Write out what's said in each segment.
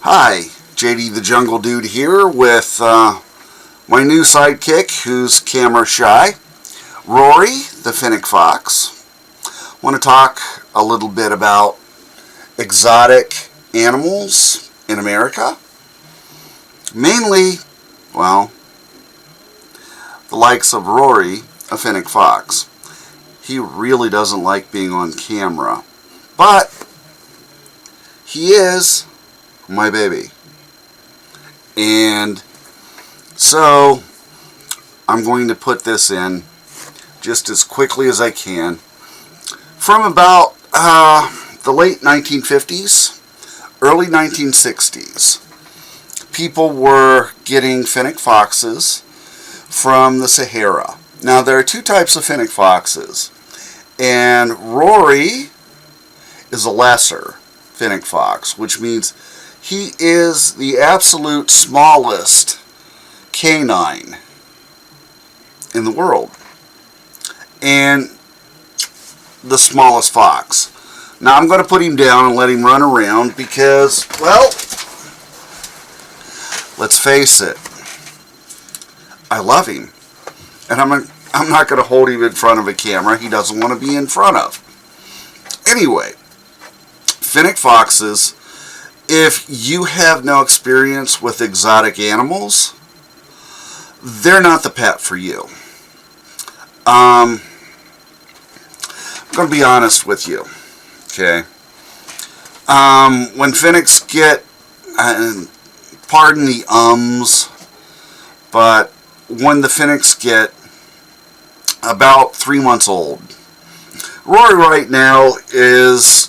Hi, JD the Jungle Dude here with my new sidekick who's camera shy, Rory the Fennec Fox. I want to talk a little bit about exotic animals in America. Mainly, well, the likes of Rory, a Fennec Fox. He really doesn't like being on camera, but he is my baby. And so I'm going to put this in just as quickly as I can. From about the late 1950s, early 1960s, people were getting Fennec foxes from the Sahara. Now, there are two types of Fennec foxes, and Rory is a lesser Fennec fox, which means he is the absolute smallest canine in the world, and the smallest fox. Now, I'm going to put him down and let him run around because, well, let's face it, I love him. And I'm not going to hold him in front of a camera he doesn't want to be in front of. Anyway, Fennec foxes, if you have no experience with exotic animals, they're not the pet for you. I'm going to be honest with you, okay? When Fennecs get, pardon the but when the Fennecs get about 3 months old, Rory right now is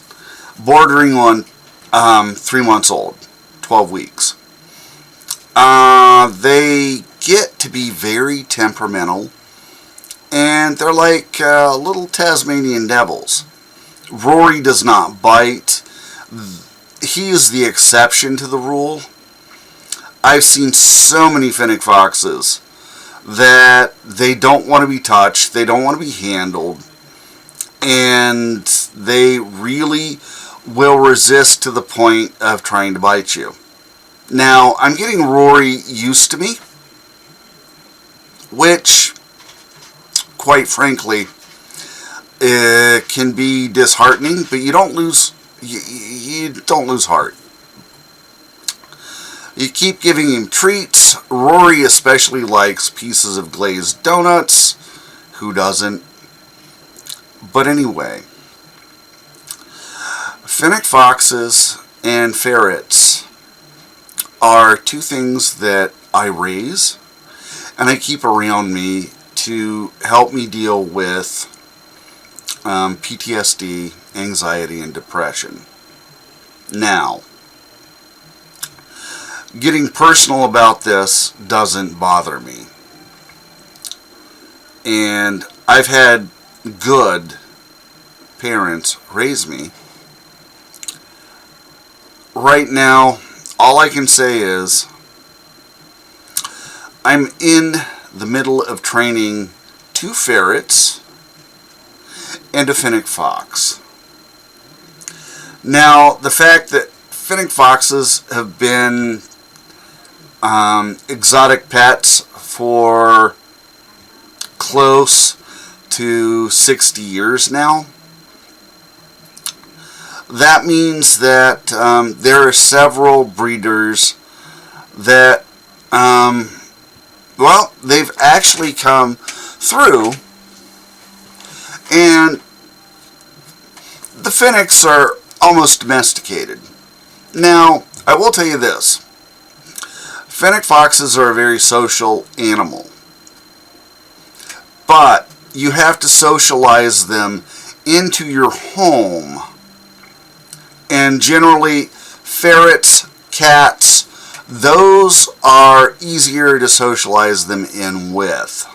bordering on 3 months old, 12 weeks. They get to be very temperamental, and they're like little Tasmanian devils. Rory does not bite. He is the exception to the rule. I've seen so many Fennec foxes that they don't want to be touched, they don't want to be handled, and they really will resist to the point of trying to bite you. Now, I'm getting Rory used to me, which, quite frankly, can be disheartening, but you don't lose heart. You keep giving him treats. Rory especially likes pieces of glazed donuts. Who doesn't? But anyway, Fennec foxes and ferrets are two things that I raise and I keep around me to help me deal with PTSD, anxiety, and depression. Now, getting personal about this doesn't bother me. And I've had good parents raise me. Right now, all I can say is I'm in the middle of training 2 ferrets and a Fennec fox. Now, the fact that Fennec foxes have been exotic pets for close to 60 years now, that means that there are several breeders that, well, they've actually come through, and the Fennecs are almost domesticated. Now, I will tell you this. Fennec foxes are a very social animal, but you have to socialize them into your home. And generally, ferrets, cats, those are easier to socialize them in with.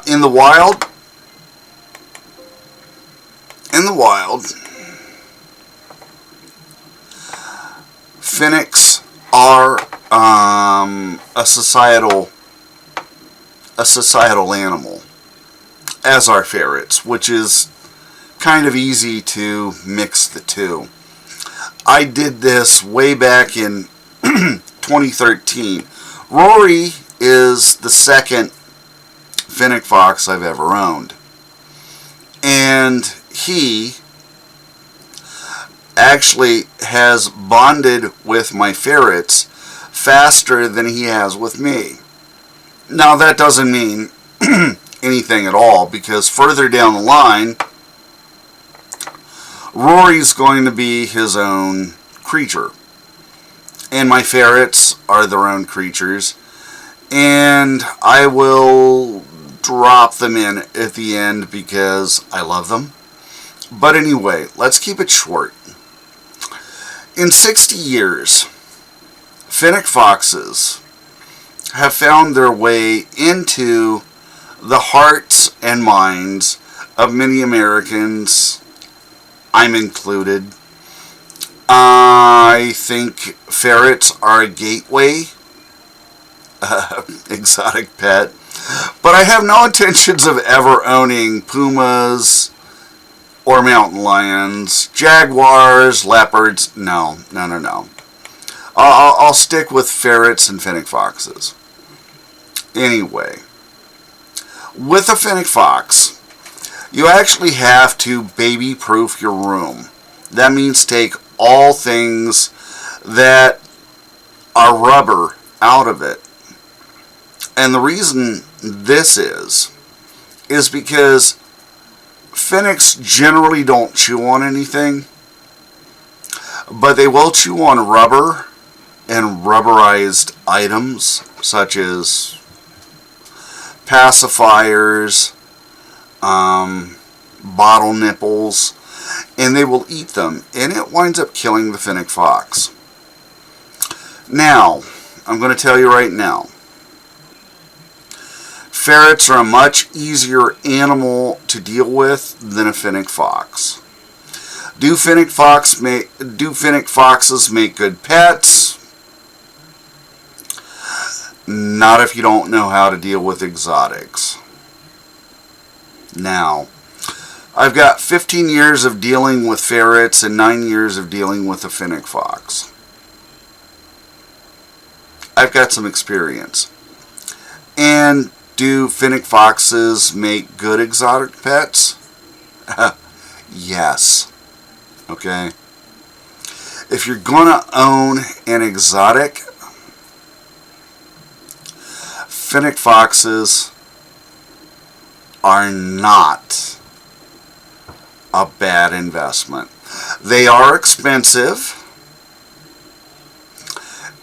In the wild, Fennecs are a societal animal, as are ferrets, which is kind of easy to mix the two. I did this way back in 2013. Rory is the second Fennec Fox I've ever owned. And he actually has bonded with my ferrets faster than he has with me. Now that doesn't mean anything at all, because further down the line, Rory's going to be his own creature. And my ferrets are their own creatures. And I will drop them in at the end because I love them. But anyway, let's keep it short. In 60 years, Fennec Foxes have found their way into the hearts and minds of many Americans, I'm included. I think ferrets are a gateway exotic pet, but I have no intentions of ever owning pumas or mountain lions, jaguars, leopards. No. I'll stick with ferrets and Fennec Foxes. Anyway, with a Fennec Fox, you actually have to baby-proof your room. That means take all things that are rubber out of it. And the reason this is because Fennecs generally don't chew on anything, but they will chew on rubber and rubberized items such as pacifiers, bottle nipples, and they will eat them, and it winds up killing the Fennec Fox. Now, I'm going to tell you right now, ferrets are a much easier animal to deal with than a Fennec Fox. Do Fennec Foxes make good pets? Not if you don't know how to deal with exotics. Now, I've got 15 years of dealing with ferrets and 9 years of dealing with a Fennec Fox. I've got some experience. And do Fennec Foxes make good exotic pets? Yes. Okay? If you're going to own an exotic, Fennec Foxes are not a bad investment. They are expensive,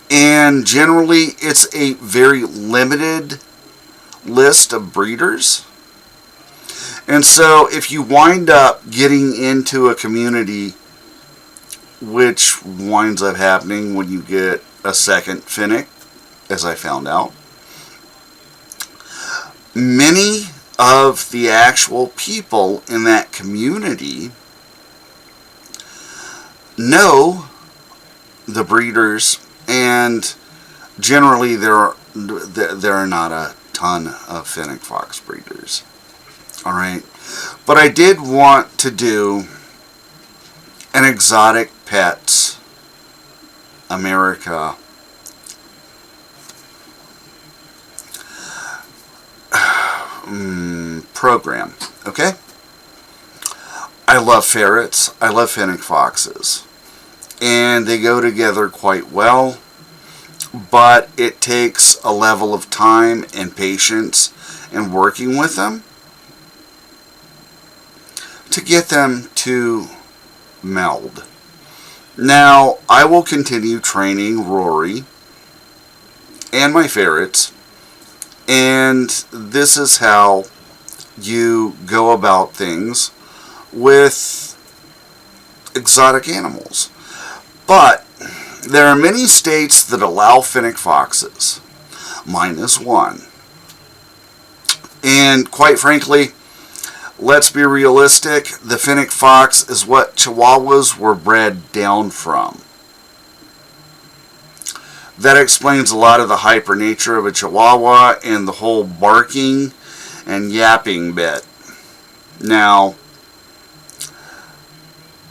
and generally it's a very limited list of breeders. And so if you wind up getting into a community, which winds up happening when you get a second Fennec, as I found out, many of the actual people in that community know the breeders, and generally there are not a ton of Fennec Fox breeders. Alright, but I did want to do an Exotic Pets America program. Okay? I love ferrets. I love Fennec Foxes. And they go together quite well. But it takes a level of time and patience in working with them to get them to meld. Now, I will continue training Rory and my ferrets, and this is how you go about things with exotic animals. But there are many states that allow Fennec Foxes. Mine is one. And quite frankly, let's be realistic, the Fennec Fox is what Chihuahuas were bred down from. That explains a lot of the hyper nature of a Chihuahua and the whole barking and yapping bit. Now,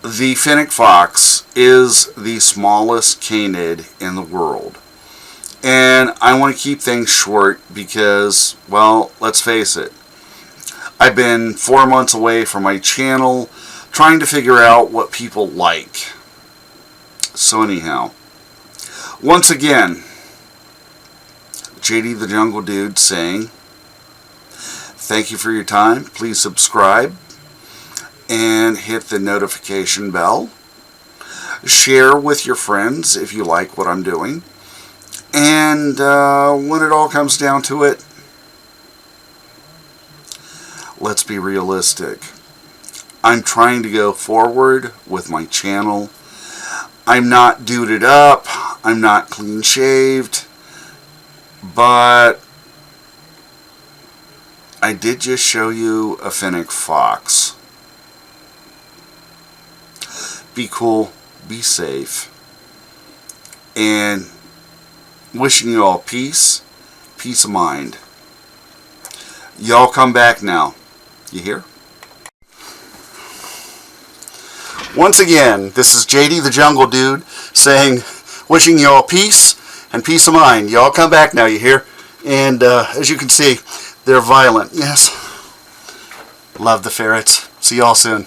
the Fennec Fox is the smallest canid in the world. And I want to keep things short because, well, let's face it. I've been 4 months away from my channel trying to figure out what people like. So anyhow, once again, JD the Jungle Dude saying, thank you for your time. Please subscribe and hit the notification bell. Share with your friends if you like what I'm doing. And when it all comes down to it, let's be realistic. I'm trying to go forward with my channel. I'm not duded up. I'm not clean shaved. But I did just show you a fennec fox. Be cool. Be safe. And wishing you all peace of mind. Y'all come back now. You hear? Once again, this is JD the Jungle Dude saying, wishing you all peace and peace of mind. Y'all come back now, you hear? And as you can see, they're violent. Yes. Love the ferrets. See y'all soon.